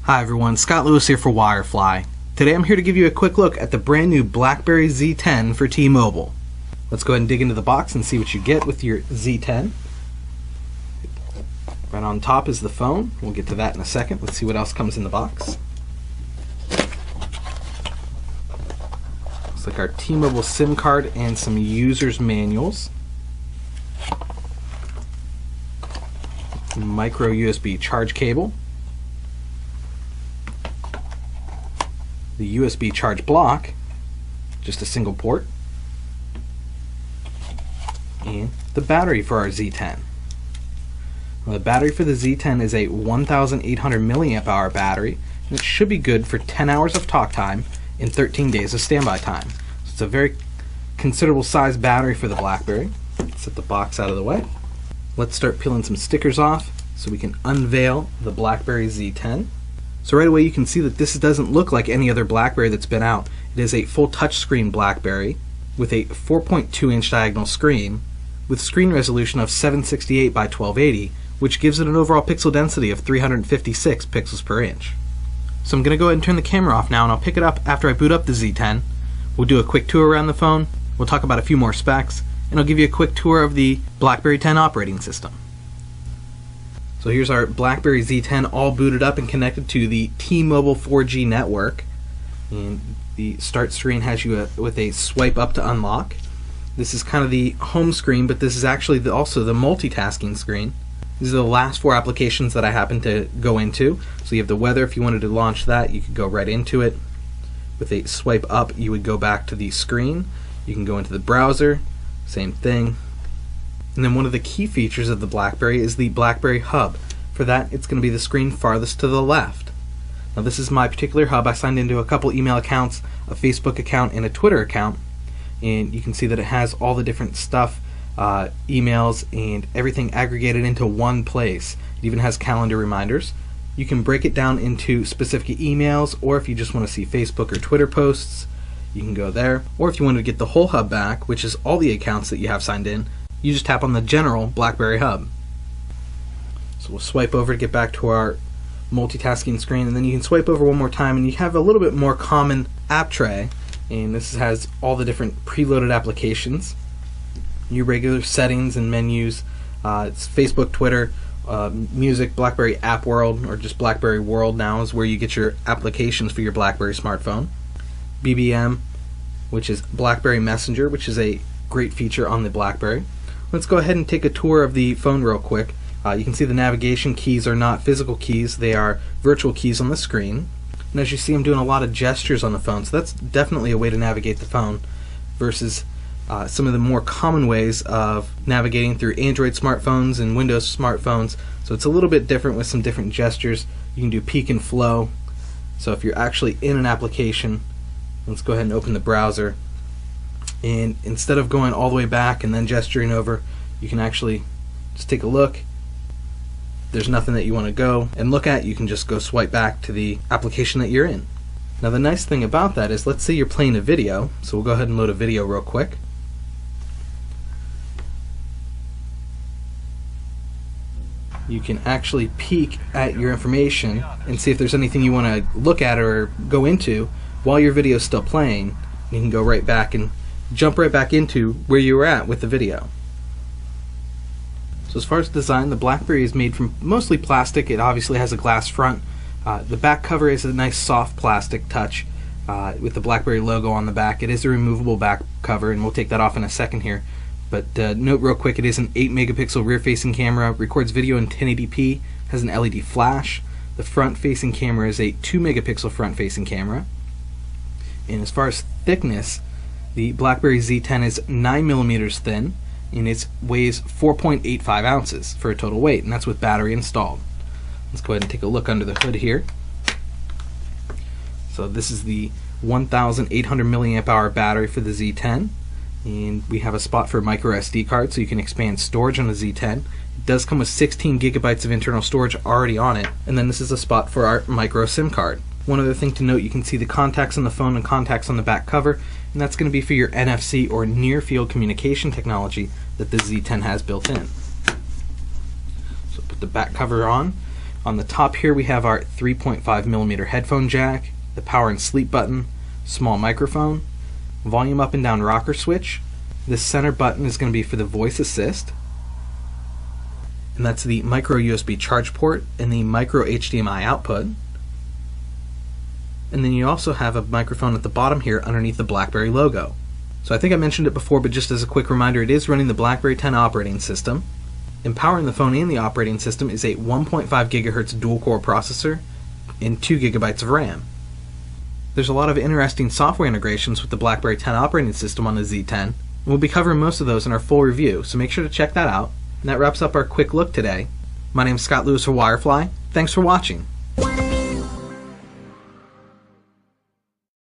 Hi everyone, Scott Lewis here for Wirefly. Today I'm here to give you a quick look at the brand new BlackBerry Z10 for T-Mobile. Let's go ahead and dig into the box and see what you get with your Z10. Right on top is the phone. We'll get to that in a second. Let's see what else comes in the box. Looks like our T-Mobile SIM card and some user's manuals. Micro USB charge cable. The USB charge block, just a single port, and the battery for our Z10. Now, the battery for the Z10 is a 1,800 milliamp hour battery, and it should be good for 10 hours of talk time and 13 days of standby time. So it's a very considerable size battery for the BlackBerry. Let's set the box out of the way. Let's start peeling some stickers off so we can unveil the BlackBerry Z10. So right away you can see that this doesn't look like any other BlackBerry that's been out. It is a full touchscreen BlackBerry with a 4.2 inch diagonal screen with screen resolution of 768 by 1280, which gives it an overall pixel density of 356 pixels per inch. So I'm going to go ahead and turn the camera off now, and I'll pick it up after I boot up the Z10. We'll do a quick tour around the phone, we'll talk about a few more specs, and I'll give you a quick tour of the BlackBerry 10 operating system. So here's our BlackBerry Z10 all booted up and connected to the T-Mobile 4G network. And the start screen has you with a swipe up to unlock. This is kind of the home screen, but this is actually also the multitasking screen. These are the last four applications that I happen to go into. So you have the weather. If you wanted to launch that, you could go right into it. With a swipe up, you would go back to the screen. You can go into the browser, same thing. And then one of the key features of the BlackBerry is the BlackBerry Hub. For that, it's going to be the screen farthest to the left. Now this is my particular hub. I signed into a couple email accounts, a Facebook account, and a Twitter account. And you can see that it has all the different stuff, emails, and everything aggregated into one place. It even has calendar reminders. You can break it down into specific emails, or if you just want to see Facebook or Twitter posts, you can go there. Or if you want to get the whole hub back, which is all the accounts that you have signed in, you just tap on the general BlackBerry Hub. So we'll swipe over to get back to our multitasking screen, and then you can swipe over one more time and you have a little bit more common app tray, and this has all the different preloaded applications, your regular settings and menus. It's Facebook, Twitter, music, BlackBerry App World, or just BlackBerry World now is where you get your applications for your BlackBerry smartphone. BBM, which is BlackBerry Messenger, which is a great feature on the BlackBerry. Let's go ahead and take a tour of the phone real quick. You can see the navigation keys are not physical keys, they are virtual keys on the screen. And as you see, I'm doing a lot of gestures on the phone, so that's definitely a way to navigate the phone versus some of the more common ways of navigating through Android smartphones and Windows smartphones. So it's a little bit different with some different gestures. You can do peek and flow. So if you're actually in an application, let's go ahead and open the browser. And instead of going all the way back and then gesturing over, you can actually just take a look. If there's nothing that you want to go and look at, you can just go swipe back to the application that you're in. Now the nice thing about that is, let's say you're playing a video, so we'll go ahead and load a video real quick. You can actually peek at your information and see if there's anything you want to look at or go into while your video is still playing. You can go right back and jump right back into where you were at with the video. So as far as design, the BlackBerry is made from mostly plastic. It obviously has a glass front. The back cover is a nice soft plastic touch with the BlackBerry logo on the back. It is a removable back cover, and we'll take that off in a second here. But note real quick, it is an 8 megapixel rear facing camera, records video in 1080p, has an LED flash. The front facing camera is a 2 megapixel front facing camera. And as far as thickness, the BlackBerry Z10 is 9 millimeters thin, and it weighs 4.85 ounces for a total weight, and that's with battery installed. Let's go ahead and take a look under the hood here. So this is the 1,800 milliamp hour battery for the Z10, and we have a spot for a micro SD card, so you can expand storage on the Z10. It does come with 16 gigabytes of internal storage already on it, and then this is a spot for our micro SIM card. One other thing to note, you can see the contacts on the phone and contacts on the back cover, and that's going to be for your NFC or near field communication technology that the Z10 has built in. So put the back cover on. On the top here we have our 3.5mm headphone jack, the power and sleep button, small microphone, volume up and down rocker switch. This center button is going to be for the voice assist, and that's the micro USB charge port and the micro HDMI output. And then you also have a microphone at the bottom here underneath the BlackBerry logo. So I think I mentioned it before, but just as a quick reminder, it is running the BlackBerry 10 operating system. And powering the phone and the operating system is a 1.5 GHz dual-core processor and 2 GB of RAM. There's a lot of interesting software integrations with the BlackBerry 10 operating system on the Z10, and we'll be covering most of those in our full review, so make sure to check that out. And that wraps up our quick look today. My name is Scott Lewis for Wirefly. Thanks for watching.